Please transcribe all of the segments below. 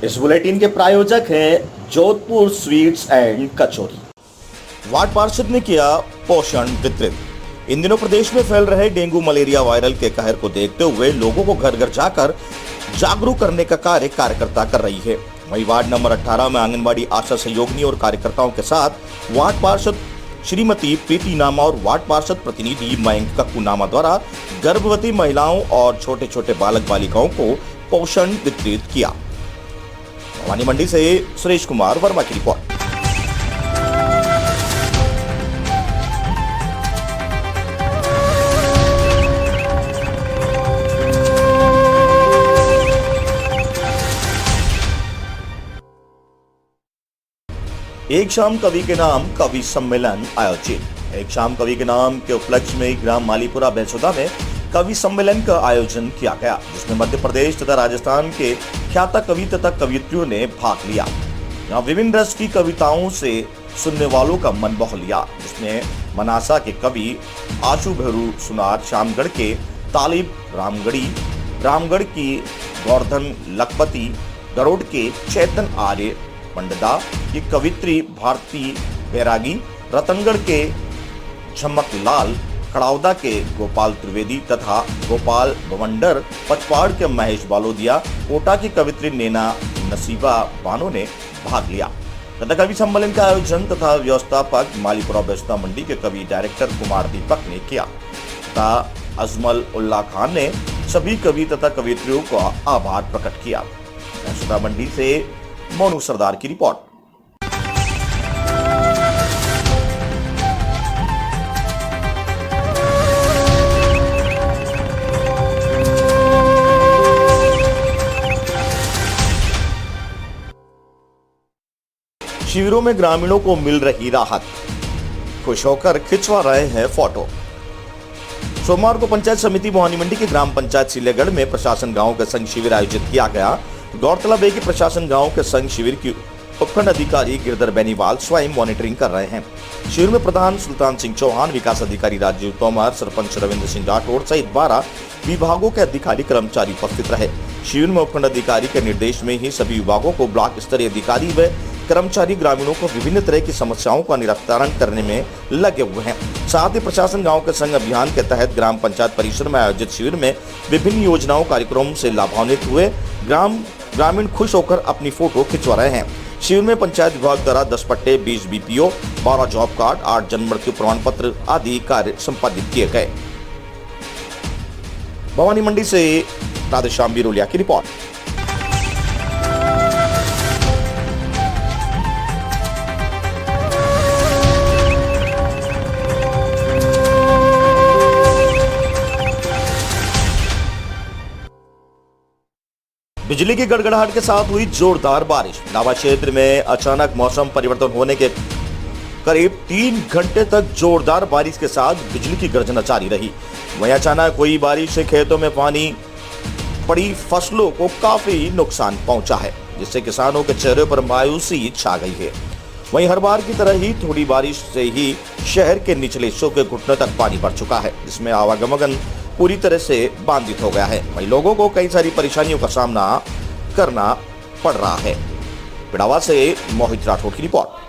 इस बुलेटिन के प्रायोजक हैं Jodhpur sweets and kachori. Ward पार्षद ने किया पोषण वितरित। इन दिनों प्रदेश में फैल रहे डेंगू मलेरिया वायरल के कहर को देखते हुए लोगों को घर घर जाकर जागरूक करने का कार्य कार्यकर्ता कर रही है। वहीं वार्ड नंबर 18 में आंगनबाड़ी आशा सहयोगिनी और कार्यकर्ताओं के साथ वार्ड पार्षद श्रीमती प्रीति नामा और वार्ड पार्षद प्रतिनिधि मयंक कक्कू नामा द्वारा गर्भवती महिलाओं और छोटे छोटे बालक बालिकाओं को पोषण वितरित किया। भवानी मंडी से सुरेश कुमार वर्मा की रिपोर्ट। एक शाम कवि के नाम कवि सम्मेलन आयोजित। एक शाम कवि के नाम के उपलक्ष्य में ग्राम मालीपुरा बेसोदा में कवि सम्मेलन का आयोजन किया गया, जिसमें मध्य प्रदेश तथा राजस्थान के ख्यात कवि तथा कवियत्रियों ने भाग लिया। यहाँ विभिन्न रस की कविताओं से सुनने वालों का मन मोह लिया, जिसमें मनासा के कवि आशु भेरू सुनार, शामगढ़ के तालिब रामगढ़ की गोवर्धन लखपति, गरोड के चेतन आर्य, मंडदा की कवित्री भारती बैरागी, रतनगढ़ के झमकलाल, खड़ावदा के गोपाल त्रिवेदी तथा गोपाल बवंडर, पचपाड़ के महेश बालोदिया, कोटा की कवित्री नैना नसीबा बानो ने भाग लिया तथा कवि सम्मेलन का आयोजन तथा व्यवस्थापक मालीपुरा बेसोदा मंडी के कवि डायरेक्टर कुमार दीपक ने किया तथा अजमल उल्ला खान ने सभी कवि तथा कवियत्रियों का आभार प्रकट किया। बेसोदा मंडी से मोनू सरदार की रिपोर्ट। शिविरों में ग्रामीणों को मिल रही राहत, खुश होकर खिंचवा रहे हैं फोटो। सोमवार को पंचायत समिति भवानी मंडी के ग्राम पंचायत सिलेगढ़ में प्रशासन गांव के संघ शिविर आयोजित किया गया। गौरतलब है कि प्रशासन गांव के संघ शिविर की उपखंड अधिकारी गिरधर बेनीवाल स्वयं मॉनिटरिंग कर रहे हैं। शिविर में प्रधान सुल्तान सिंह चौहान, विकास अधिकारी राजीव तोमर, सरपंच रविंद्र सिंह राठौड़ सहित 12 विभागों के अधिकारी कर्मचारी उपस्थित रहे। शिविर में उपखंड अधिकारी के निर्देश में ही सभी विभागों को ब्लॉक स्तरीय अधिकारी व कर्मचारी ग्रामीणों को विभिन्न तरह की समस्याओं का निराकरण करने में लगे हुए हैं। साथ ही प्रशासन गांव के संघ अभियान के तहत ग्राम पंचायत परिसर में आयोजित शिविर में विभिन्न योजनाओं कार्यक्रमों से लाभान्वित हुए ग्रामीण खुश होकर अपनी फोटो खिंचवा रहे हैं। शिविर में पंचायत विभाग द्वारा 10 पट्टे, 20 BPO, 12 जॉब कार्ड, 8 जन्म मृत्यु प्रमाण पत्र आदि कार्य संपादित किए गए। भवानी मंडी से राधेश्याम बिरोलिया की रिपोर्ट। बिजली की गड़गड़ाहट के साथ हुई जोरदार बारिश। नावा क्षेत्र में अचानक मौसम परिवर्तन होने के करीब 3 घंटे तक जोरदार बारिश के साथ बिजली की गर्जना जारी रही। वहीं अचानक हुई बारिश से खेतों में पानी पड़ी फसलों को काफी नुकसान पहुंचा है, जिससे किसानों के चेहरे पर मायूसी छा गई है। वहीं हर बार की तरह ही थोड़ी बारिश से ही शहर के निचले हिस्सों के घुटनों तक पानी भर चुका है, जिसमें आवागमन पूरी तरह से बाधित हो गया है। वहीं लोगों को कई सारी परेशानियों का सामना करना पड़ रहा है। पिड़ावा से मोहित राठौड़ की रिपोर्ट।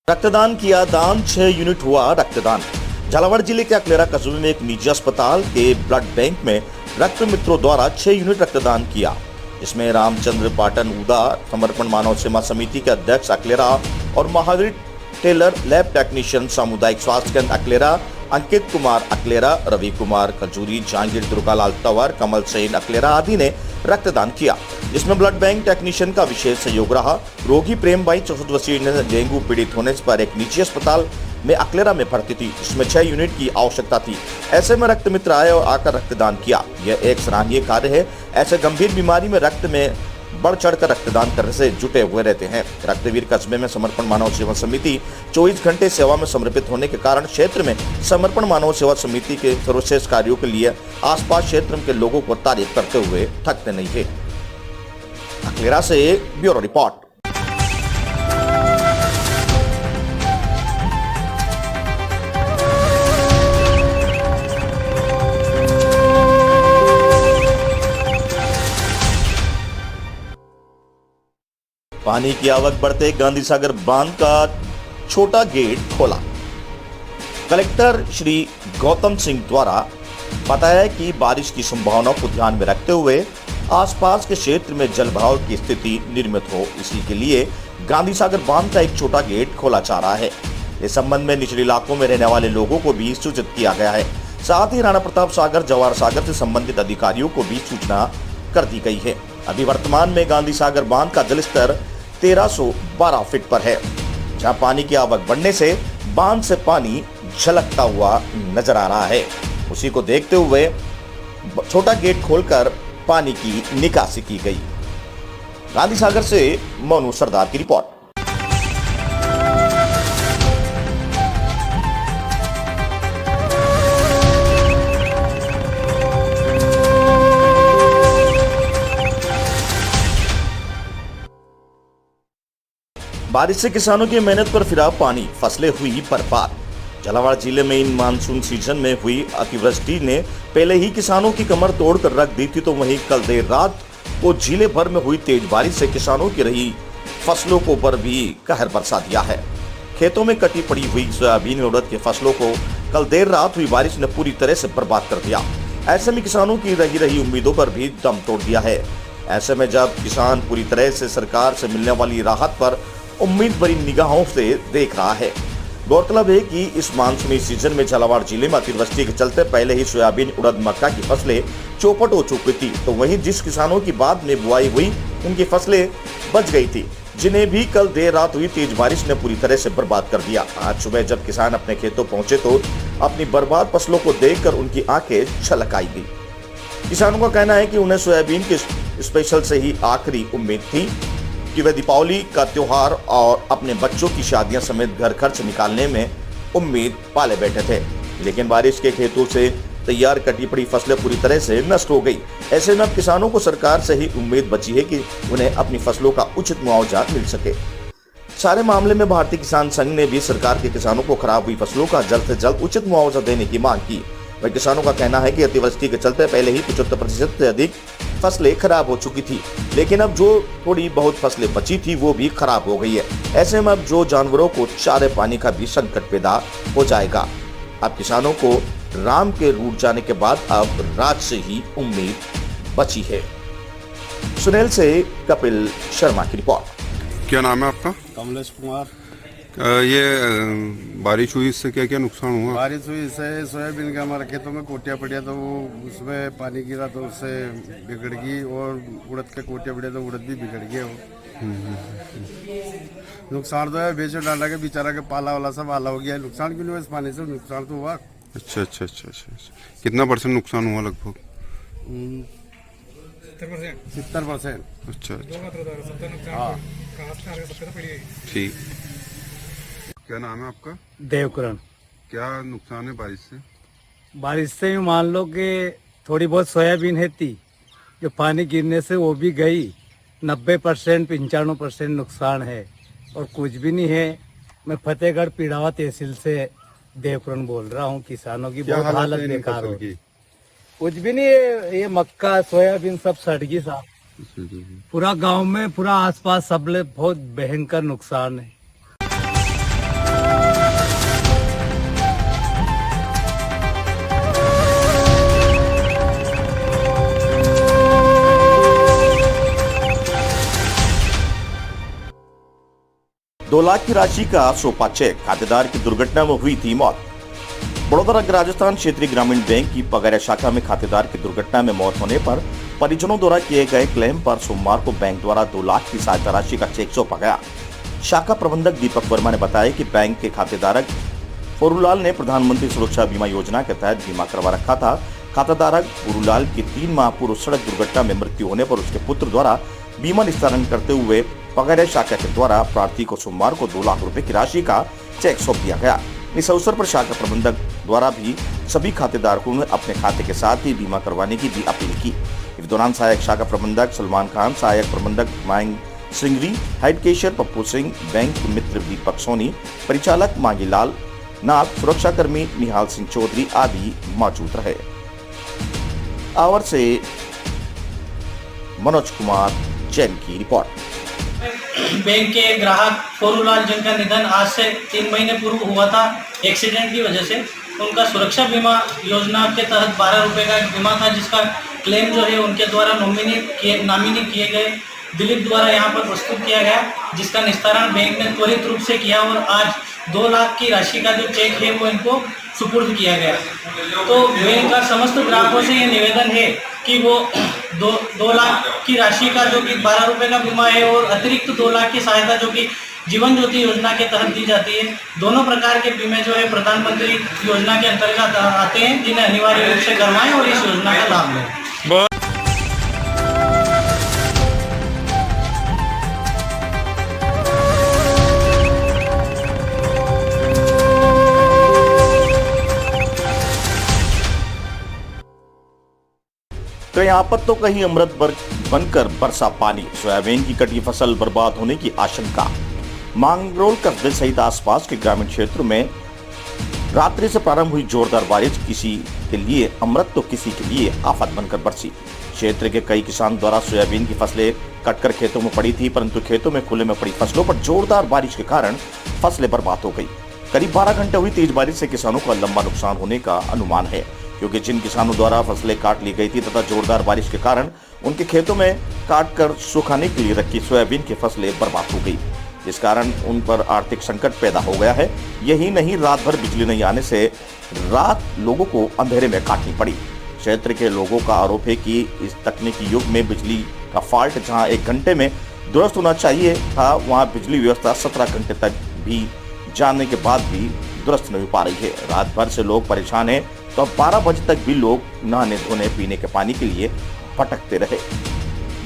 रक्तदान किया दान, 6 यूनिट हुआ रक्तदान। झालावाड़ जिले के अकलेरा कस्बे में एक निजी अस्पताल के ब्लड बैंक में रक्त मित्रों द्वारा 6 यूनिट रक्तदान किया, जिसमें रामचंद्र पाटन उदा, समर्पण मानव सेवा समिति के अध्यक्ष अकलेरा और महावीर टेलर, लैब टेक्नीशियन, सामुदायिक स्वास्थ्य केंद्र अकलेरा, अंकित कुमार अकलेरा, रवि कुमार खजूरी, जहांगीर दुर्गालाल तंवर, कमल सेन अकलेरा आदि ने रक्तदान किया, जिसमें ब्लड बैंक टेक्नीशियन का विशेष सहयोग रहा। रोगी प्रेम भाई 64 वर्षीय ने डेंगू पीड़ित होने पर एक निजी अस्पताल में अकलेरा में भर्ती थी, जिसमें 6 यूनिट की आवश्यकता थी। ऐसे में रक्त मित्र आए और आकर रक्तदान किया। यह एक सराहनीय कार्य है। ऐसे गंभीर बीमारी में रक्त में बढ़ चढ़कर रक्तदान करने से जुटे हुए रहते हैं। रक्तवीर कस्बे में समर्पण मानव सेवा समिति 24 घंटे सेवा में समर्पित होने के कारण क्षेत्र में समर्पण मानव सेवा समिति के सर्वश्रेष्ठ कार्यों के लिए आसपास क्षेत्र के लोगों को तारीफ करते हुए थकते नहीं है। अकलेरा से ब्यूरो रिपोर्ट। पानी की आवक बढ़ते गांधी सागर बांध का छोटा गेट खोला। कलेक्टर श्री गौतम सिंह द्वारा बताया कि बारिश की संभावना को ध्यान में रखते हुए आसपास के क्षेत्र में जलभराव की स्थिति निर्मित हो, इसी के लिए गांधी सागर बांध का एक छोटा गेट खोला जा रहा है। इस संबंध में निचले इलाकों में रहने वाले लोगों को भी सूचित किया गया है। साथ ही राणा प्रताप सागर, जवाहर सागर से संबंधित अधिकारियों को भी सूचना कर दी गई है। अभी वर्तमान में गांधी सागर बांध का जलस्तर 1312 फीट पर है, जहां पानी की आवक बढ़ने से बांध से पानी झलकता हुआ नजर आ रहा है। उसी को देखते हुए छोटा गेट खोलकर पानी की निकासी की गई। गांधी सागर से मोनू सरदार की रिपोर्ट। बारिश से किसानों की मेहनत पर फिरा पानी, फसलें हुई बर्बाद। झालावाड़ जिले में इन मानसून सीजन में हुई अतिवृष्टि ने पहले ही किसानों की कमर तोड़कर रख दी थी, तो वहीं कल देर रात को जिले भर में हुई तेज बारिश से किसानों की रही फसलों को पर भी कहर बरसा दिया है। खेतों में कटी पड़ी हुई सोयाबीन और उड़द की फसलों को कल देर रात हुई बारिश ने पूरी तरह से बर्बाद कर दिया। ऐसे में किसानों की रही उम्मीदों पर भी दम तोड़ दिया है। ऐसे में जब किसान पूरी तरह से सरकार से मिलने वाली राहत पर उम्मीद भरी निगाहों से देख रहा है। गौरतलब है कि इस मानसूनी सीजन में झालावाड़ जिले में अतिवृष्टि के चलते पहले ही सोयाबीन, उड़द, मक्का की फसलें चौपट हो चुकी थी, तो वहीं जिस किसानों की बाद में बुआई हुई उनकी फसलें बच गई थी, जिन्हें भी कल देर रात हुई तेज बारिश ने पूरी तरह से बर्बाद कर दिया। आज सुबह जब किसान अपने खेतों पहुंचे तो अपनी बर्बाद फसलों को देखकर उनकी आंखें छलक आई गई। किसानों का कहना है कि उन्हें सोयाबीन के स्पेशल से ही आखिरी उम्मीद थी कि वे दीपावली का त्योहार और अपने बच्चों की शादियां समेत घर खर्च निकालने में उम्मीद पाले बैठे थे, लेकिन बारिश के खेतों से तैयार कटी पड़ी फसलें पूरी तरह से नष्ट हो गई। ऐसे में अब किसानों को सरकार से ही उम्मीद बची है कि उन्हें अपनी फसलों का उचित मुआवजा मिल सके। सारे मामले में भारतीय किसान संघ ने भी सरकार के किसानों को खराब हुई फसलों का जल्द से जल्द उचित मुआवजा देने की मांग की। वह किसानों का कहना है कि अतिवृष्टि के चलते पहले ही 75% से अधिक फसलें खराब हो चुकी थी, लेकिन अब जो थोड़ी बहुत फसलें बची थी वो भी खराब हो गई है। ऐसे में अब जो जानवरों को चारे पानी का भी संकट पैदा हो जाएगा। अब किसानों को राम के रूठ जाने के बाद अब राज से ही उम्मीद बची है। सुनील से कपिल शर्मा की रिपोर्ट। क्या नाम है आपका? कमलेश कुमार। ये बारिश हुई, इससे क्या क्या नुकसान हुआ? बारिश हुई इससे सोयाबीन के हमारे खेतों में कोटियाँ पड़िया तो वो उसमें पानी गिरा तो उससे बिगड़ गई, और उड़द के कोटियाँ पड़िया तो उड़द भी बिगड़ गए। वो नुकसान तो है, बेचो डांडा के बेचारा के पाला वाला सब आला हो गया। नुकसान क्यों नहीं हुआ? इस पानी से नुकसान तो हुआ। अच्छा अच्छा अच्छा अच्छा। कितना % नुकसान हुआ लगभग? 70%। अच्छा हाँ ठीक। क्या नाम है आपका? देवकरण। क्या नुकसान है बारिश से? बारिश से भी मान लो कि थोड़ी बहुत सोयाबीन है थी जो पानी गिरने से वो भी गई। 90% 95% नुकसान है और कुछ भी नहीं है। मैं फतेहगढ़ पिड़ावा तहसील से देवकरण बोल रहा हूँ। किसानों की बहुत हालत बेकार हो गई। कुछ भी नहीं है, ये मक्का सोयाबीन सब सड़ गई साहब। पूरा गांव में पूरा आसपास सब बहुत भयंकर नुकसान है। दो लाख की राशि का सोपा चेक, खातेदार की दुर्घटना में हुई थी मौत। बड़ौदा राजस्थान क्षेत्रीय ग्रामीण बैंक की पगैरा शाखा में खातेदार की दुर्घटना में मौत होने पर परिजनों द्वारा किए गए क्लेम पर सोमवार को बैंक द्वारा 2 लाख की सहायता राशि का चेक सौंपा गया। शाखा प्रबंधक दीपक वर्मा ने बताया कि बैंक के खातेदारक फरूलाल ने प्रधानमंत्री सुरक्षा बीमा योजना के तहत बीमा करवा रखा था। खातेदारक फरूलाल की 3 माह पूर्व सड़क दुर्घटना में मृत्यु होने पर उसके पुत्र द्वारा बीमा निस्तारण करते हुए पगैरा शाखा के द्वारा प्रार्थी को सोमवार को 2 लाख रुपए की राशि का चेक सौंप दिया गया। इस अवसर पर शाखा प्रबंधक द्वारा भी सभी खातेदारों ने अपने खाते के साथ ही बीमा करवाने की भी अपील की। इस दौरान सहायक शाखा प्रबंधक सलमान खान, सहायक प्रबंधक Mayank Singhvi, head cashier Pappu Singh, bank मित्र दीपक सोनी, परिचालक मांगीलाल नाथ, सुरक्षाकर्मी निहाल सिंह चौधरी आदि मौजूद रहे। आवर से मनोज कुमार जैन की रिपोर्ट। बैंक के ग्राहक फोरूलाल जिनका निधन आज से 3 महीने पूर्व हुआ था एक्सीडेंट की वजह से, उनका सुरक्षा बीमा योजना के तहत 12 रुपये का एक बीमा था, जिसका क्लेम जो है उनके द्वारा नामिनी किए गए दिलीप द्वारा यहाँ पर प्रस्तुत किया गया, जिसका निस्तारण बैंक ने त्वरित रूप से किया और आज 2 लाख की राशि का जो चेक है वो इनको सुपुर्द किया गया। तो बैंक का समस्त ग्राहकों से ये निवेदन है कि वो 2 लाख की राशि का जो कि 12 रुपये का बीमा है और अतिरिक्त 2 लाख की सहायता जो कि जीवन ज्योति योजना के तहत दी जाती है, दोनों प्रकार के बीमे जो है प्रधानमंत्री योजना के अंतर्गत आते हैं, जिन्हें अनिवार्य रूप से करवाएं और इस योजना का लाभ लें। तो यहाँ पर तो कहीं अमृत बनकर बरसा पानी, सोयाबीन की कटी फसल बर्बाद होने की आशंका। मांगरोल कस्बे सहित आसपास के ग्रामीण क्षेत्रों में रात्रि से प्रारंभ हुई जोरदार बारिश किसी के लिए अमृत तो किसी के लिए आफत बनकर बरसी। क्षेत्र के कई किसान द्वारा सोयाबीन की फसलें कटकर खेतों में पड़ी थी, परंतु खेतों में खुले में पड़ी फसलों पर जोरदार बारिश के कारण फसलें बर्बाद हो गई। करीब 12 घंटे हुई तेज बारिश से किसानों का लंबा नुकसान होने का अनुमान है, क्योंकि जिन किसानों द्वारा फसलें काट ली गई थी तथा जोरदार बारिश के कारण उनके खेतों में काटकर सुखाने के लिए रखी सोयाबीन की फसलें बर्बाद हो गई, जिस कारण उन पर आर्थिक संकट पैदा हो गया है। यही नहीं, रात भर बिजली नहीं आने से रात लोगों को अंधेरे में काटनी पड़ी। क्षेत्र के लोगों का आरोप है कि इस तकनीकी युग में बिजली का फॉल्ट जहां 1 घंटे में दुरुस्त होना चाहिए था, वहां बिजली व्यवस्था 17 घंटे तक भी जाने के बाद भी दुरुस्त नहीं हो पा रही है। रात भर से लोग परेशान हैं, तो 12 बजे तक भी लोग नहाने धोने पीने के पानी के लिए भटकते रहे।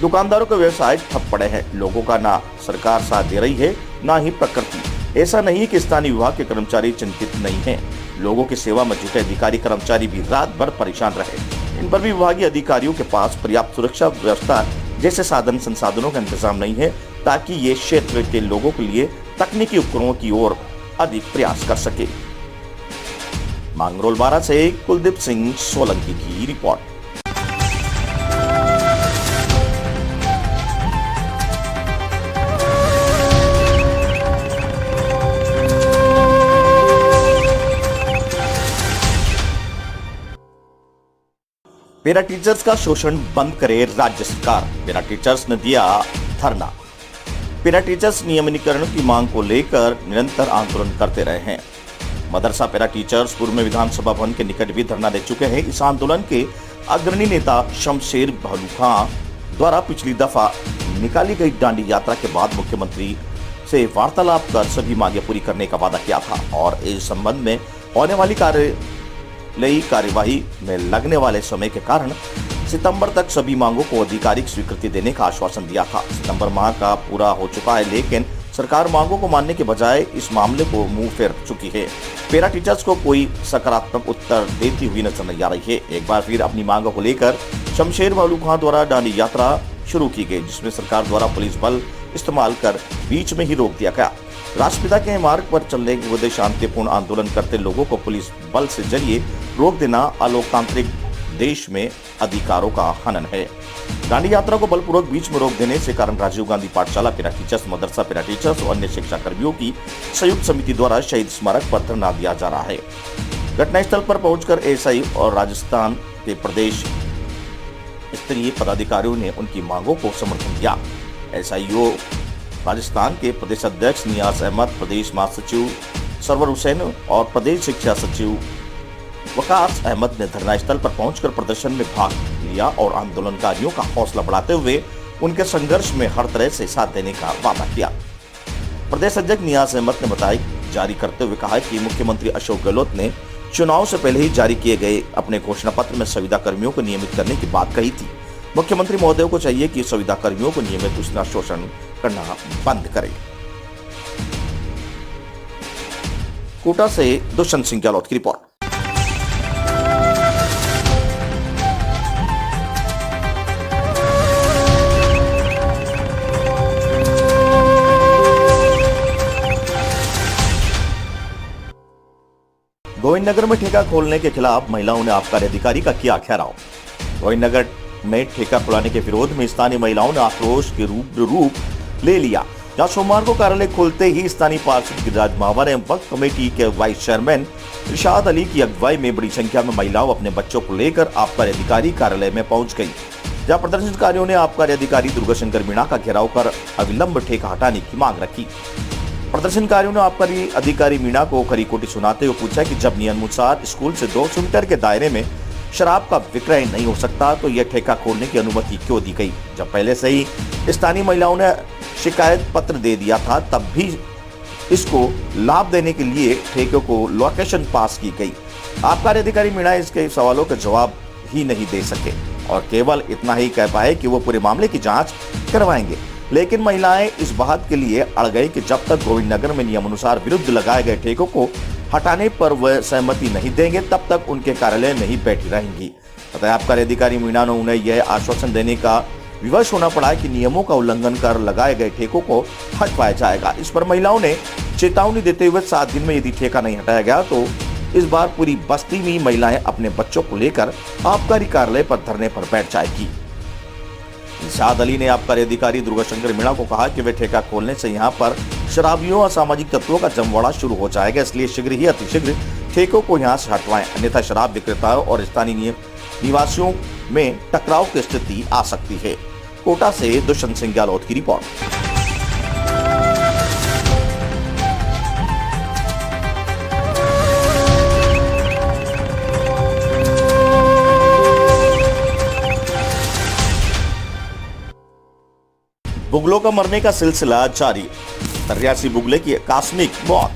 दुकानदारों के व्यवसाय ठप पड़े हैं। लोगों का ना सरकार साथ दे रही है, ना ही प्रकृति। ऐसा नहीं कि स्थानीय विभाग के कर्मचारी चिंतित नहीं हैं। लोगों की सेवा में जुटे अधिकारी कर्मचारी भी रात भर परेशान रहे। इन पर भी विभागीय अधिकारियों के पास पर्याप्त सुरक्षा व्यवस्था जैसे साधन संसाधनों का इंतजाम नहीं है, ताकि ये क्षेत्र के लोगों के लिए तकनीकी उपकरणों की ओर अधिक प्रयास कर सके। मांगरोल 12 से कुलदीप सिंह सोलंकी की रिपोर्ट। पैरा टीचर्स का शोषण बंद करे राज्य सरकार। पैरा टीचर्स ने दिया धरना। पैरा टीचर्स नियमितीकरण की मांग को लेकर निरंतर आंदोलन करते रहे हैं। मदरसा पैरा टीचर्स पूर्व में विधानसभा भवन के निकट भी धरना दे चुके हैं। इस आंदोलन के अग्रणी नेता शमशेर भालू खां द्वारा पिछली दफा निकाली गई दांडी यात्रा के बाद मुख्यमंत्री से वार्तालाप कर सभी मांगे पूरी करने का वादा किया था और इस संबंध में होने वाली कार्यवाही में लगने वाले समय के कारण सितंबर तक सभी मांगों को आधिकारिक स्वीकृति देने का आश्वासन दिया था। सितंबर माह का पूरा हो चुका है, लेकिन सरकार मांगों को मानने के बजाय इस मामले को मुंह फेर चुकी है। पैरा टीचर्स को कोई सकारात्मक उत्तर देती हुई नजर नहीं आ रही है। एक बार फिर अपनी मांगों को लेकर शमशेर भालू खां द्वारा दांडी यात्रा शुरू की गई, जिसमें सरकार द्वारा पुलिस बल इस्तेमाल कर बीच में ही रोक दिया गया। राष्ट्रपिता के मार्ग पर चलने के बजाय शांतिपूर्ण आंदोलन करते लोगों को पुलिस बल से जरिए रोक देना अलोकतांत्रिक देश में अधिकारों का हनन है। दांडी यात्रा को बलपूर्वक बीच में रोक देने से कारण राजीव गांधी पाठशाला पैरा टीचर्स, मदरसा पैरा टीचर्स और अन्य शिक्षा कर्मियों की संयुक्त समिति द्वारा शहीद स्मारक पर धरना दिया जा रहा है। घटनास्थल पर पहुंचकर एएसआई और राजस्थान के प्रदेश स्तरीय पदाधिकारियों ने उनकी मांगों को समर्थन दिया। एसआईओ राजस्थान के प्रदेश अध्यक्ष नियाज अहमद, प्रदेश महासचिव सरवर हुसैन और प्रदेश शिक्षा सचिव वकास अहमद ने धरनास्थल पर पहुंचकर प्रदर्शन में भाग लिया और आंदोलनकारियों का हौसला बढ़ाते हुए उनके संघर्ष में हर तरह से साथ देने का वादा किया। प्रदेश अध्यक्ष नियाज अहमद ने बताया जारी करते हुए कहा कि मुख्यमंत्री अशोक गहलोत ने चुनाव से पहले ही जारी किए गए अपने घोषणा पत्र में संविदा कर्मियों को नियमित करने की बात कही थी। मुख्यमंत्री महोदय को चाहिए कि संविदा कर्मियों को नियमित उसका शोषण करना बंद करें। कोटा से दुष्यंत सिंह गहलोत की रिपोर्ट। गोविंदनगर में ठेका खोलने के खिलाफ महिलाओं ने आबकारी अधिकारी का किया घेराव। गोविंदनगर में ठेका खुलाने के विरोध में स्थानीय महिलाओं ने आक्रोश के रूप ले लिया। जहां सोमवार को कार्यालय खोलते ही स्थानीय पार्षद गिरिराज महावर एवं वक्फ कमेटी के वाइस चेयरमैन इरशाद अली की अगुवाई में बड़ी संख्या में महिलाओं अपने बच्चों को लेकर आबकारी अधिकारी कार्यालय में पहुंच गई। जहां प्रदर्शनकारियों ने आबकारी अधिकारी दुर्गाशंकर मीणा का घेराव कर अविलंब ठेका हटाने की मांग रखी। प्रदर्शनकारियों ने आबकारी अधिकारी मीणा को खरी खोटी सुनाते हुए पूछा कि जब नियमानुसार स्कूल से 200 मीटर के दायरे में शराब का विक्रय नहीं हो सकता तो यह ठेका खोलने की अनुमति क्यों दी गई। जब पहले से ही स्थानीय महिलाओं ने शिकायत पत्र दे दिया था तब भी इसको लाभ देने के लिए ठेके को लोकेशन पास की गई। आबकारी अधिकारी मीणा इसके सवालों का जवाब ही नहीं दे सके और केवल इतना ही कह पाए कि वो पूरे मामले की जांच करवाएंगे। लेकिन महिलाएं इस बात के लिए अड़ गई कि जब तक गोविंदनगर में नियमानुसार विरुद्ध लगाए गए ठेकों को हटाने पर वह सहमति नहीं देंगे तब तक उनके कार्यालय में ही बैठी रहेंगी। अतः आबकारी अधिकारी मीणा ने उन्हें यह आश्वासन देने का विवश होना पड़ा कि नियमों का उल्लंघन कर लगाए गए ठेकों को हटवाया जाएगा। इस पर महिलाओं ने चेतावनी देते हुए 7 दिन में यदि ठेका नहीं हटाया गया तो इस बार पूरी बस्ती में महिलाएं अपने बच्चों को लेकर आबकारी कार्यालय पर धरने पर बैठ जाएगी। इरशाद अली ने आबकारी अधिकारी दुर्गाशंकर मीणा को कहा कि वे ठेका खोलने से यहां पर शराबियों और सामाजिक तत्वों का जमवाड़ा शुरू हो जाएगा, इसलिए शीघ्र ही अतिशीघ्र ठेकों को यहां से हटवाएं, अन्यथा शराब विक्रेताओं और स्थानीय निवासियों में टकराव की स्थिति आ सकती है। कोटा से दुष्यंत सिंह गहलोत की रिपोर्ट। बुगलों का मरने का सिलसिला जारी। 83 बुगले की आकस्मिक मौत।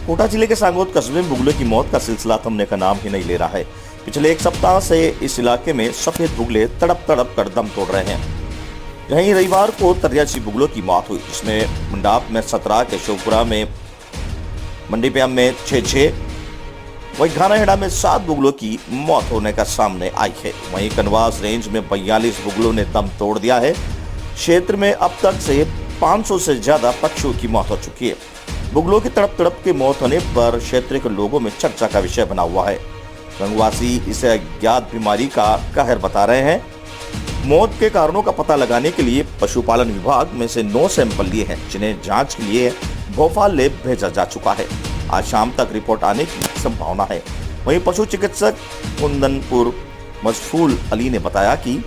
कोटा जिले के सांगोद कस्बे में बुगले की मौत का सिलसिला थमने का नाम ही नहीं ले रहा है। पिछले 1 सप्ताह से इस इलाके में सफेद बुगले तड़प तड़प कर दम तोड़ रहे हैं। यहीं रविवार को 83 बुगलों की मौत हुई, जिसमें मंडाप में 17, केशवपुरा में मंडीप्याम में 6, वहीं घानाहेड़ा में 7 बुगलों की मौत होने का सामने आई है। वहीं कनवास रेंज में 42 बुगलों ने दम तोड़ दिया है। क्षेत्र में अब तक से 500 से ज्यादा पक्षियों की मौत हो चुकी है। बुगलों की तड़प तड़प की मौत होने पर क्षेत्र के लोगों में चर्चा का विषय बना हुआ है। रंगवासी इसे अज्ञात बीमारी का कहर बता रहे हैं। मौत के कारणों का पता लगाने के लिए पशुपालन विभाग में से 9 सैंपल लिए हैं, जिन्हें जांच के लिए भोपाल लैब भेजा जा चुका है। आज शाम तक रिपोर्ट आने की संभावना है। वहीं पशु चिकित्सक कुंदनपुर मजफूल अली ने बताया कि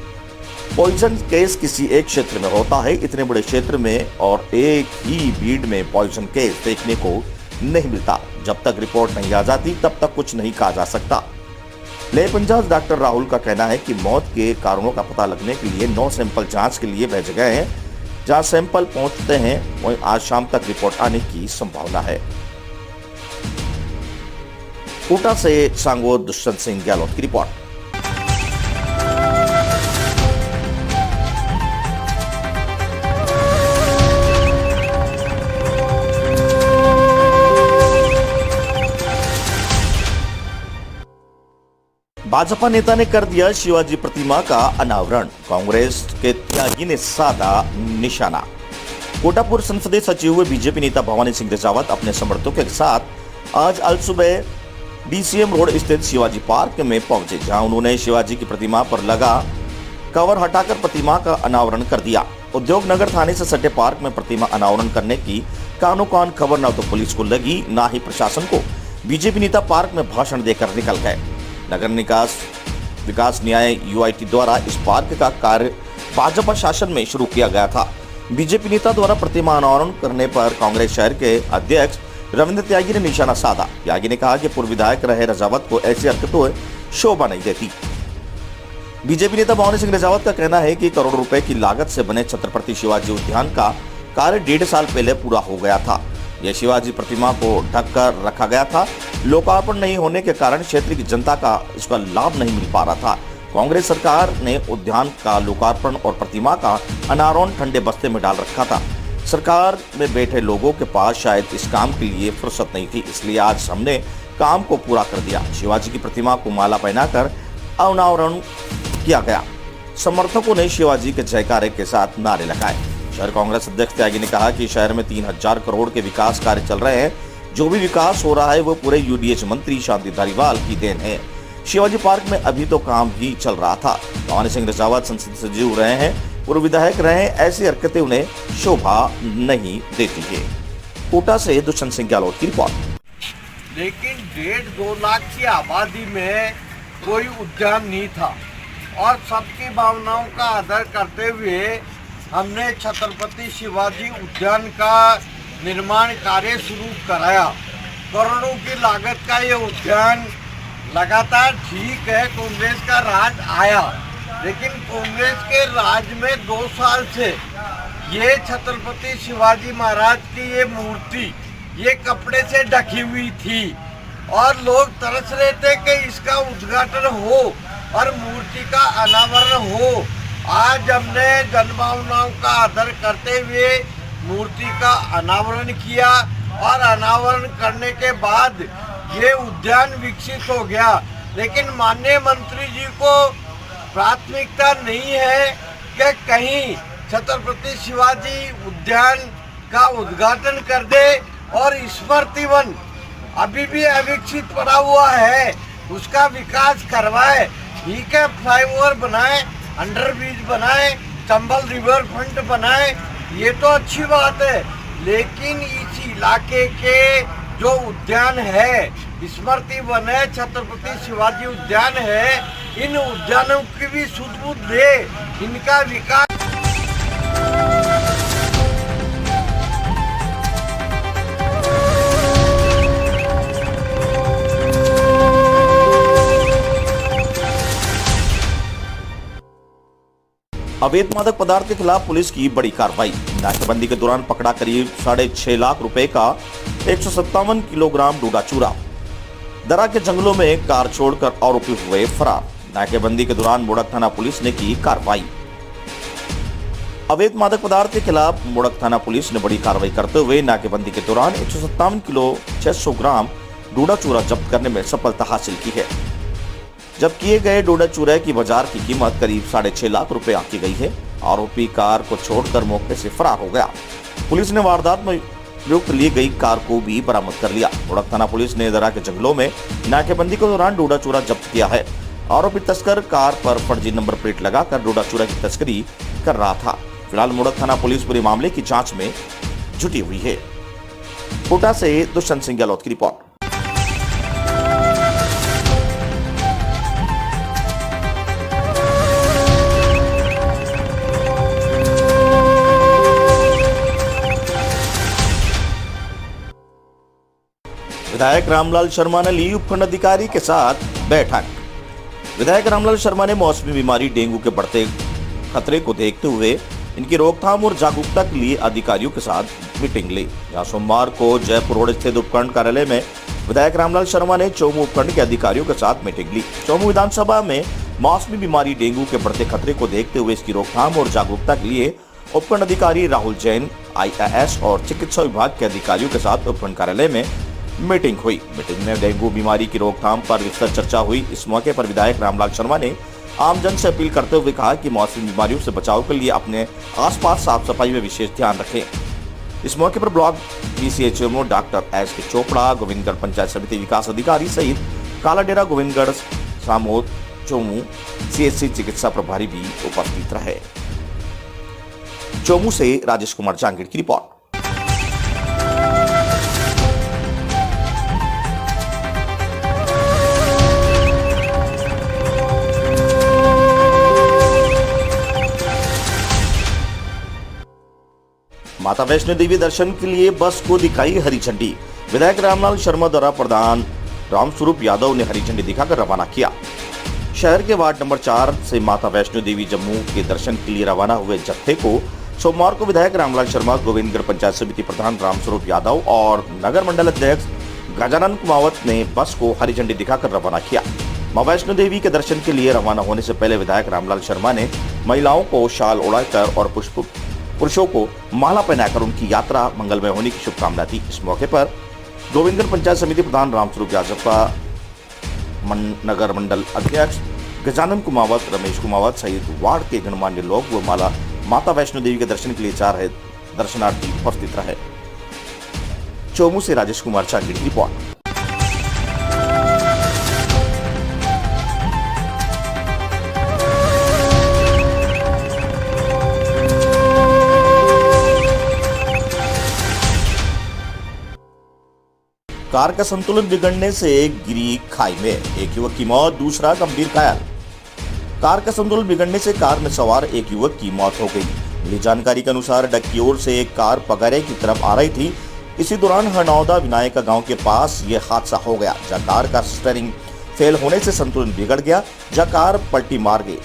पॉइजन केस किसी एक क्षेत्र में होता है, इतने बड़े क्षेत्र में और एक ही भीड़ में पॉइजन केस देखने को नहीं मिलता। जब तक रिपोर्ट नहीं आ जाती तब तक कुछ नहीं कहा जा सकता। लैब इंचार्ज डॉक्टर राहुल का कहना है कि मौत के कारणों का पता लगने के लिए 9 सैंपल जांच के लिए भेजे गए हैं। जहां सैंपल पहुंचते हैं वहीं आज शाम तक रिपोर्ट आने की संभावना है। कोटा से सांगोद दुष्यंत सिंह गहलोत की रिपोर्ट। भाजपा नेता ने कर दिया शिवाजी प्रतिमा का अनावरण। कांग्रेस के त्यागी ने साधा निशाना। कोटापुर संसदीय सचिव हुए बीजेपी नेता भवानी सिंह रेजावत अपने समर्थकों के साथ आज अल सुबह डीसीएम रोड स्थित शिवाजी पार्क में पहुंचे, जहां उन्होंने शिवाजी की प्रतिमा पर लगा कवर हटाकर प्रतिमा का अनावरण कर दिया। उद्योग नगर थाने से सटे पार्क में प्रतिमा अनावरण करने की कानो कान खबर न तो पुलिस को लगी न ही प्रशासन को। बीजेपी नेता पार्क में भाषण देकर निकल गए। नगर विकास न्याय यूआईटी द्वारा इस पार्क का कार्य भाजपा शासन में शुरू किया गया था। बीजेपी नेता द्वारा प्रतिमा अनावरण करने पर कांग्रेस शहर के अध्यक्ष रविंद्र त्यागी ने निशाना साधा। त्यागी ने कहा कि पूर्व विधायक रहे रेजावत को ऐसी हरकतों शोभा नहीं देती। बीजेपी नेता भवानी सिंह रेजावत का कहना है कि करोड़ों रुपए की लागत से बने छत्रपति शिवाजी उद्यान का कार्य 1.5 साल पहले पूरा हो गया था। यह शिवाजी प्रतिमा को ढक कर रखा गया था। लोकार्पण नहीं होने के कारण क्षेत्र की जनता का इसका लाभ नहीं मिल पा रहा था। कांग्रेस सरकार ने उद्यान का लोकार्पण और प्रतिमा का अनावरण ठंडे बस्ते में डाल रखा था। सरकार में बैठे लोगों के पास शायद इस काम के लिए फुर्सत नहीं थी, इसलिए आज हमने काम को पूरा कर दिया। शिवाजी की प्रतिमा को माला पहनाकर अनावरण किया गया। समर्थकों ने शिवाजी के जयकारे के साथ नारे लगाए। शहर कांग्रेस अध्यक्ष त्यागी ने कहा कि शहर में 3000 करोड़ के विकास कार्य चल रहे हैं, जो भी विकास हो रहा है वो पूरे यूडीएच मंत्री शांति धारीवाल की देन है। शिवाजी पार्क में अभी तो काम ही चल रहा था। भवानी सिंह रजावत संसद से जुड़ रहे हैं, पूर्व विधायक रहे, ऐसी हरकतें उन्हें शोभा नहीं देती है। कोटा से दुष्यंत सिंह गहलोत की रिपोर्ट। लेकिन 1.5-2 लाख की आबादी में कोई उद्यान नहीं था और सबकी भावनाओं का आदर करते हुए हमने छत्रपति शिवाजी उद्यान का निर्माण कार्य शुरू कराया। करोड़ों की लागत का ये उद्यान लगातार ठीक है, कांग्रेस का राज आया, लेकिन कांग्रेस के राज में 2 साल से ये छत्रपति शिवाजी महाराज की ये मूर्ति ये कपड़े से ढकी हुई थी और लोग तरस रहे थे कि इसका उद्घाटन हो और मूर्ति का अनावरण हो। आज हमने जनभावनाओं का आदर करते हुए मूर्ति का अनावरण किया और अनावरण करने के बाद ये उद्यान विकसित हो गया। लेकिन माननीय मंत्री जी को प्राथमिकता नहीं है कि कहीं छत्रपति शिवाजी उद्यान का उद्घाटन कर दे और स्मृति वन अभी भी अविकसित पड़ा हुआ है उसका विकास करवाए। ठीक है, फ्लाईओवर बनाए, अंडरब्रिज बनाए, चंबल रिवर फ्रंट बनाए, ये तो अच्छी बात है, लेकिन इस इलाके के जो उद्यान है, स्मृति वन है, छत्रपति शिवाजी उद्यान है, इन उद्यानों की भी सुध-बुध दे, इनका विकास। अवैध मादक पदार्थ के खिलाफ पुलिस की बड़ी कार्रवाई। नाकेबंदी के दौरान पकड़ा करीब 6.5 लाख रुपए का 157 किलोग्राम डूडा चूरा। दरा के जंगलों में कार छोड़कर आरोपी हुए फरार। नाकेबंदी के दौरान मोड़क थाना पुलिस ने की कार्रवाई। अवैध मादक पदार्थ के खिलाफ मोड़क थाना पुलिस ने बड़ी कार्रवाई करते हुए नाकेबंदी के दौरान 157 किलो 600 ग्राम डूडा चूरा जब्त करने में सफलता हासिल की है। जब किए गए डोडा चूरा की बाजार की कीमत करीब 6.5 लाख रुपए आंकी गई है। आरोपी कार को छोड़कर मौके से फरार हो गया। पुलिस ने वारदात में प्रयुक्त ली गई कार को भी बरामद कर लिया। मोड़क थाना पुलिस ने दरा के जंगलों में नाकेबंदी के दौरान डोडा चूरा जब्त किया है। आरोपी तस्कर कार पर फर्जी नंबर प्लेट लगाकर डोडा चूरा की तस्करी कर रहा था। फिलहाल मोड़क थाना पुलिस पूरे मामले की जाँच में जुटी हुई है। कोटा से दुष्यंत सिंह गहलोत की रिपोर्ट। विधायक रामलाल शर्मा ने ली उपखंड अधिकारी के साथ बैठक। विधायक रामलाल शर्मा ने मौसमी बीमारी डेंगू के बढ़ते खतरे को देखते हुए इनकी रोकथाम और जागरूकता के लिए अधिकारियों के साथ मीटिंग ली। यहाँ सोमवार को जयपुर रोड स्थित उपखंड कार्यालय में विधायक रामलाल शर्मा ने चौमू उपखंड के अधिकारियों के साथ मीटिंग ली। चौमू विधानसभा में मौसमी बीमारी डेंगू के बढ़ते खतरे को देखते हुए इसकी रोकथाम और जागरूकता के लिए उपखंड अधिकारी राहुल जैन IAS और चिकित्सा विभाग के अधिकारियों के साथ उपखंड कार्यालय में मीटिंग हुई। मीटिंग में डेंगू बीमारी की रोकथाम पर विस्तृत चर्चा हुई। इस मौके पर विधायक रामलाल शर्मा ने आमजन से अपील करते हुए कहा कि मौसमी बीमारियों से बचाव के लिए अपने आसपास साफ सफाई में विशेष ध्यान रखें। इस मौके पर block BCHMO doctor SK Chopra, Govindgarh panchayat समिति विकास अधिकारी सहित कालाडेरा, गोविंदगढ़, सामोद, चौमू CHC चिकित्सा प्रभारी भी उपस्थित रहे। चौमू से राजेश कुमार जांगीड़ की रिपोर्ट। माता वैष्णो देवी दर्शन के लिए बस को दिखाई हरी झंडी। विधायक रामलाल शर्मा द्वारा प्रधान रामस्वरूप यादव ने हरी झंडी दिखाकर रवाना किया। शहर के वार्ड नंबर 4 से माता वैष्णो देवी जम्मू के दर्शन के लिए रवाना हुए जत्थे को सोमवार को विधायक रामलाल शर्मा, गोविंदगढ़ पंचायत समिति प्रधान रामस्वरूप यादव और नगर मंडल अध्यक्ष गजानन कुमावत ने बस को हरी झंडी दिखाकर रवाना किया। मां वैष्णो देवी के दर्शन के लिए रवाना होने से पहले विधायक रामलाल शर्मा ने महिलाओं को शाल ओढ़ाकर और पुरुषों को माला पहनाकर उनकी यात्रा मंगलमय होने की शुभकामना दी। इस मौके पर गोविंदगढ़ पंचायत समिति प्रधान रामस्वरूप यादव का नगर मंडल अध्यक्ष गजानन कुमावत, रमेश कुमावत सहित वार्ड के गणमान्य लोग व माता वैष्णो देवी के दर्शन के लिए जा रहे दर्शनार्थी उपस्थित रहे। चोमू से राजेश कुमार चांदी की रिपोर्ट। कार का संतुलन बिगड़ने से गिरी खाई में, एक युवक की मौत, दूसरा गंभीर घायल। कार का संतुलन बिगड़ने से कार में सवार एक युवक की मौत हो गई। मिली जानकारी के अनुसार डक्योर से एक कार पगरे की तरफ आ रही थी। इसी दौरान हरनौदा विनायका गांव के पास यह हादसा हो गया, जहां कार का स्टीयरिंग फेल होने से संतुलन बिगड़ गया, जहां कार पलटी मार गई।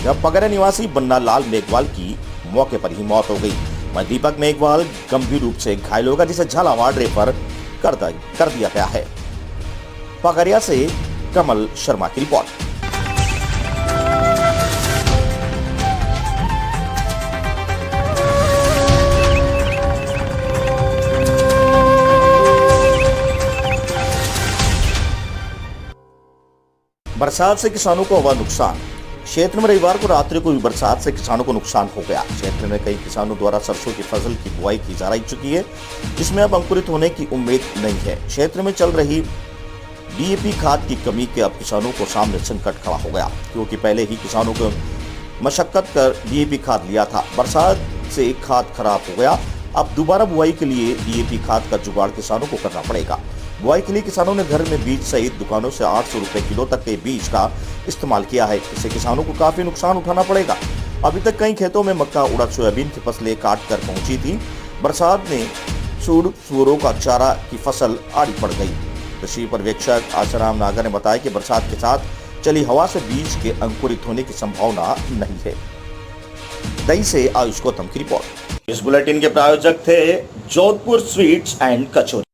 जब पगरे निवासी बन्ना लाल मेघवाल की मौके पर ही मौत हो गई। वहीं दीपक मेघवाल गंभीर रूप से घायल होगा, जिसे झालावाड़ रेफर कर दिया गया है। पगरिया से कमल शर्मा की रिपोर्ट। बरसात से किसानों को हुआ नुकसान। क्षेत्र में रविवार को रात्रि को हुई बरसात से किसानों को नुकसान हो गया। क्षेत्र में कई किसानों द्वारा सरसों की फसल की बुआई की जा चुकी है, जिसमें अब अंकुरित होने की उम्मीद नहीं है। क्षेत्र में चल रही डीएपी खाद की कमी के अब किसानों को सामने संकट खड़ा हो गया, क्योंकि पहले ही किसानों को मशक्कत कर डीएपी खाद लिया था। बरसात से खाद खराब हो गया। अब दोबारा बुआई के लिए डीएपी खाद का जुगाड़ किसानों को करना पड़ेगा। बुआई के लिए किसानों ने घर में बीज सहित दुकानों से 800 रुपए किलो तक के बीज का इस्तेमाल किया है। इससे किसानों को काफी नुकसान उठाना पड़ेगा। अभी तक कई खेतों में मक्का, उड़द, सोयाबीन की फसलें काट कर पहुंची थी। बरसात ने सूअरों का चारा की फसल आड़ी पड़ गई। कृषि पर्यवेक्षक आशाराम नागर ने बताया कि बरसात के साथ चली हवा से बीज के अंकुरित होने की संभावना नहीं है। दही से आयुष गौतम की रिपोर्ट। इस बुलेटिन के प्रायोजक थे जोधपुर स्वीट्स एंड कचौरी।